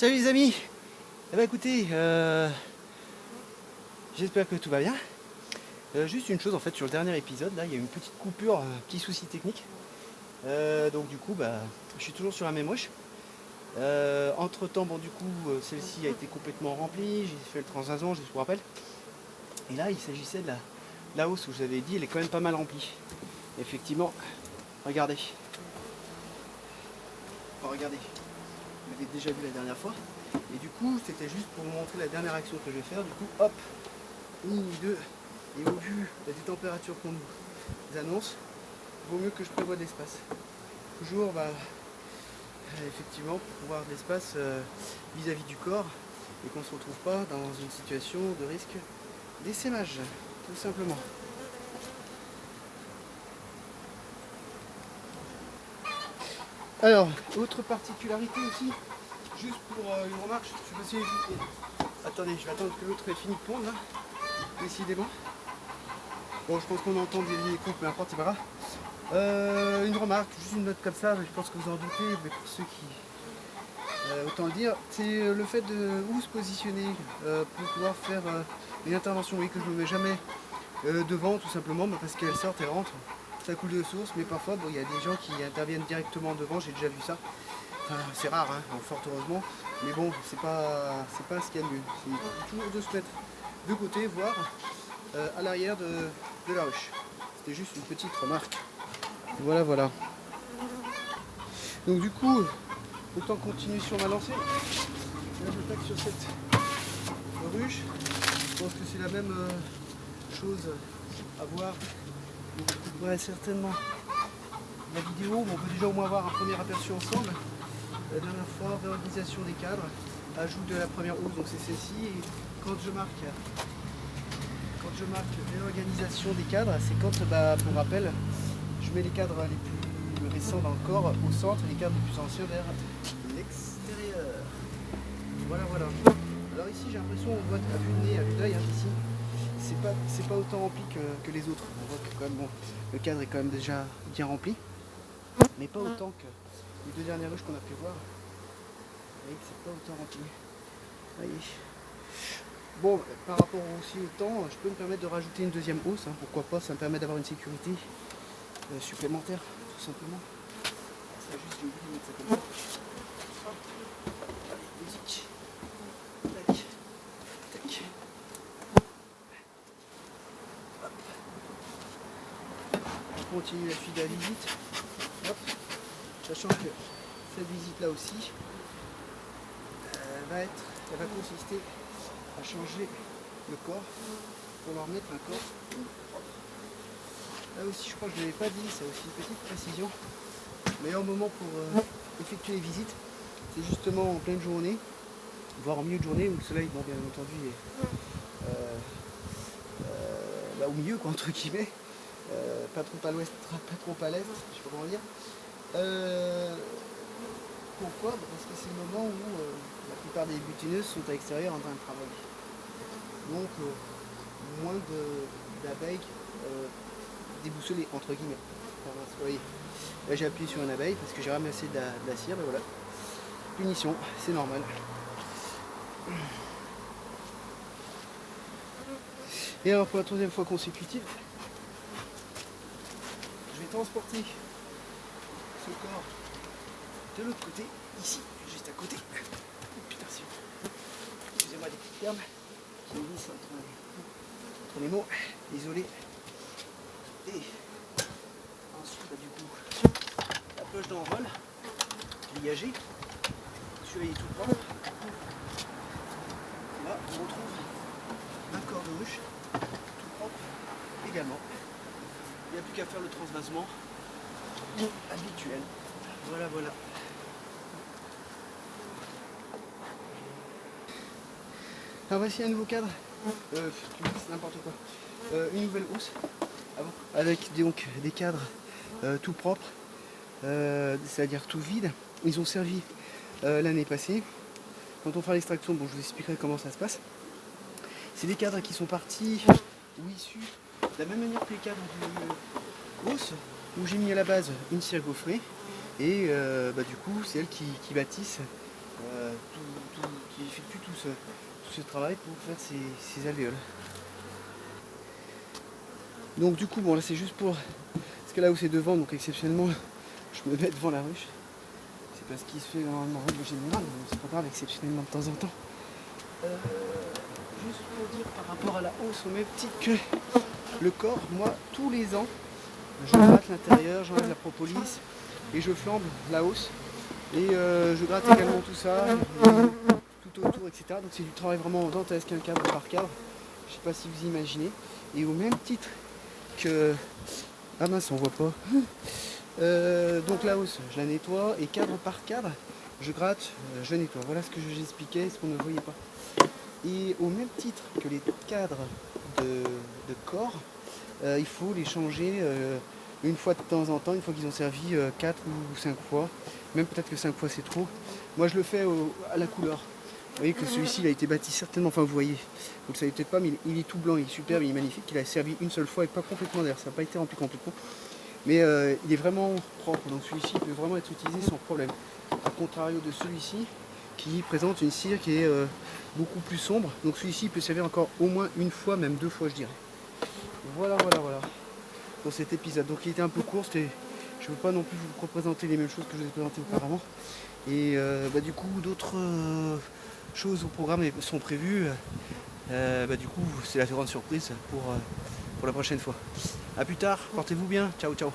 Salut les amis. Eh ben écoutez, j'espère que tout va bien. Juste une chose en fait sur le dernier épisode, là il y a eu une petite coupure, un petit souci technique. Donc du coup je suis toujours sur la même rush. Entre temps bon du coup celle-ci a été complètement remplie, j'ai fait le transvasement, je vous rappelle. Et là il s'agissait de la hausse où je vous avais dit elle est quand même pas mal remplie. Effectivement, regardez. Enfin, regardez, vous l'avez déjà vu la dernière fois. Et du coup, c'était juste pour vous montrer la dernière action que je vais faire. Du coup, hop, 1, 2, et au vu des températures qu'on nous annonce, il vaut mieux que je prévoie de l'espace. Toujours, effectivement, pour pouvoir de l'espace vis-à-vis du corps et qu'on ne se retrouve pas dans une situation de risque d'essaimage, tout simplement. Alors, autre particularité aussi, juste pour une remarque, je sais pas si... Attendez, je vais attendre que l'autre ait fini de pondre là, décidément. Bon, je pense qu'on entend des échos, peu importe, c'est pas grave. Une remarque, juste une note comme ça, je pense que vous en doutez, mais pour ceux qui... autant le dire, c'est le fait de où se positionner pour pouvoir faire une intervention. Oui, que je ne me mets jamais devant, tout simplement, parce qu'elles sortent et rentrent. Ça coule de source, mais parfois, il y a des gens qui interviennent directement devant, j'ai déjà vu ça. Enfin, c'est rare, hein, fort heureusement, mais bon, c'est pas ce qu'il y a de mieux. C'est toujours de se mettre de côté, voire à l'arrière de la ruche. C'était juste une petite remarque. Voilà, voilà. Donc du coup, autant continuer sur ma lancée. Là, je tacle sur cette ruche. Je pense que c'est la même chose à voir. Donc, je couperai certainement la vidéo, mais on peut déjà au moins avoir un premier aperçu ensemble. La dernière fois, réorganisation des cadres, ajout de la première hausse, donc c'est celle-ci. Et quand je marque réorganisation des cadres, c'est quand, pour rappel, je mets les cadres les plus récents dans le corps au centre et les cadres les plus anciens vers l'extérieur. Voilà, voilà. Alors ici, j'ai l'impression, on voit à vue de nez, à vue d'œil, ici, c'est pas autant rempli que les autres. On voit que quand même, bon, le cadre est quand même déjà bien rempli, mais pas autant que les deux dernières ruches qu'on a pu voir. Vous voyez que c'est pas autant rempli. Voyez. Bon, par rapport aussi au temps, je peux me permettre de rajouter une deuxième hausse, hein, pourquoi pas, ça me permet d'avoir une sécurité supplémentaire, tout simplement. Ça juste, j'ai oublié de mettre ça comme ça. Hop. Allez, musique. Tac. Tac. Hop. On continue la suite de la visite. Hop. Sachant que cette visite-là aussi, elle va consister à changer le corps pour leur mettre un corps. Là aussi, je crois que je ne l'avais pas dit, c'est aussi une petite précision. Le meilleur moment pour effectuer les visites, c'est justement en pleine journée, voire en milieu de journée où le soleil, bon, bien entendu, est au milieu, quoi, entre guillemets. Pas trop à l'ouest, pas trop à l'est, je sais pas comment dire. Pourquoi? Parce que c'est le moment où la plupart des butineuses sont à l'extérieur en train de travailler. Donc moins d'abeilles déboussolées, entre guillemets. Enfin, vous voyez. Là j'ai appuyé sur une abeille parce que j'ai ramassé de la cire, et voilà. Punition, c'est normal. Et alors pour la troisième fois consécutive, je vais transporter ce corps de l'autre côté, ici, juste à côté. Oh, putain, c'est... Excusez-moi des petits termes qui me glissent entre les mots. Désolé. Et ensuite, du coup, la poche d'envol, grillagée, surveillée tout propre. Et là, on retrouve un corps de ruche, tout propre également. Il n'y a plus qu'à faire le transvasement habituel. Voilà, voilà. Alors voici un nouveau cadre, c'est n'importe quoi, une nouvelle hausse, avec donc des cadres tout propres, c'est-à-dire tout vide. Ils ont servi l'année passée. Quand on fera l'extraction, bon, je vous expliquerai comment ça se passe. C'est des cadres qui sont partis ou issus de la même manière que les cadres du hausse, où j'ai mis à la base une cire gaufrée, et du coup c'est elles qui bâtissent qui effectue tout ce travail pour faire ces alvéoles. Donc du coup, bon là c'est juste pour... Parce que là où c'est devant, donc exceptionnellement, je me mets devant la ruche. C'est pas ce qui se fait normalement en règle générale, mais c'est pas grave, exceptionnellement de temps en temps. Juste pour dire par rapport à la hausse, au même titre que le corps, moi tous les ans, je gratte l'intérieur, j'enlève la propolis et je flambe la hausse. Et je gratte également tout ça, tout autour, etc. Donc c'est du travail vraiment dantesque, un cadre par cadre. Je sais pas si vous imaginez. Et au même titre que... Ah mince, on voit pas. Donc la hausse, je la nettoie et cadre par cadre, je gratte, je nettoie. Voilà ce que j'expliquais, ce qu'on ne voyait pas. Et au même titre que les cadres de corps, il faut les changer une fois de temps en temps, une fois qu'ils ont servi 4 ou 5 fois. Même peut-être que 5 fois c'est trop. Moi je le fais à la couleur. Vous voyez que celui-ci il a été bâti certainement, enfin vous voyez, vous le savez peut-être pas, mais il est tout blanc, il est superbe, il est magnifique, il a servi une seule fois et pas complètement d'air, ça n'a pas été rempli complètement. Mais il est vraiment propre, donc celui-ci peut vraiment être utilisé sans problème. A contrario de celui-ci, qui présente une cire qui est beaucoup plus sombre. Donc celui-ci peut servir encore au moins une fois, même 2 fois je dirais. Voilà. Dans cet épisode. Donc il était un peu court, je ne veux pas non plus vous représenter les mêmes choses que je vous ai présentées auparavant. Et du coup d'autres choses au programme sont prévues. Du coup c'est la grande surprise pour la prochaine fois. A plus tard, portez-vous bien, ciao ciao.